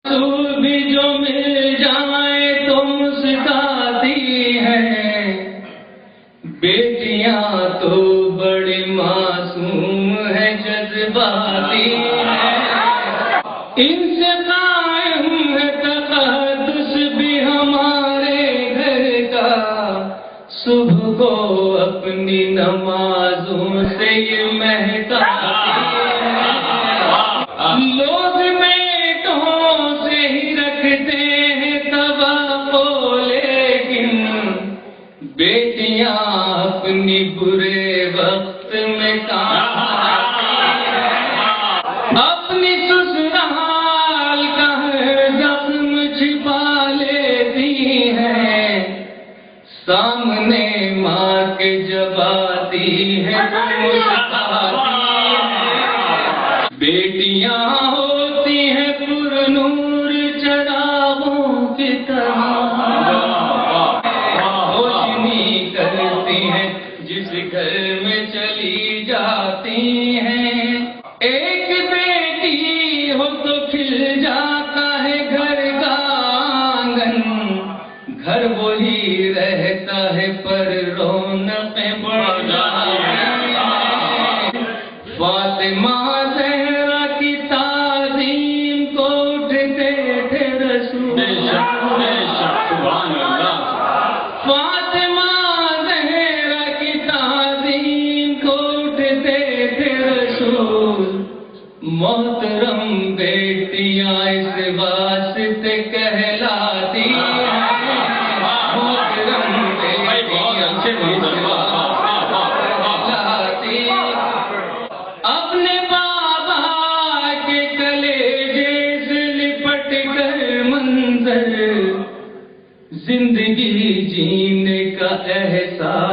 رسول بھی جو مل جائے تو مسکراتی ہیں، بیٹیاں تو بڑی معصوم ہے جذباتی ہیں، ان سے قائم ہے تقدس بھی ہمارے گھر کا، صبح کو اپنی نمازوں سے یہ مہکاتی ہیں، لوگ بیٹوں سے ہی رکھتے ہیں توقع، لیکن بیٹیاں اپنی برے وقت میں کام آتی ہیں، اپنی سسرال کا ہر زخم چھپا لیتی ہیں، سامنے ماں کے جب آتی ہے تو مسکراتی ہیں، بیٹیاں ہوتی ہیں پر نور چراغوں کی طرح، روشنی کرتی ہیں جس گھر میں چلی جاتی ہیں، ایک بیٹی ہو تو کھل جاتا ہے گھر کا آنگن، گھر وہی رہتا ہے پر رونقیں بڑھ جاتی ہیں، فاطمہ زہرا کی تعظیم کو اٹھتے تھے رسول، فاطمہ زہرا کی تعظیم کو اٹھتے تھے رسول، محترم بیٹیاں اس واسطے کہلاتی ہیں، محترم بیٹیاں اس واسطے کہلاتی ہیں، اپنے بابا کے کلیجے سے لپٹ کر منظر زندگی جینے کا احساس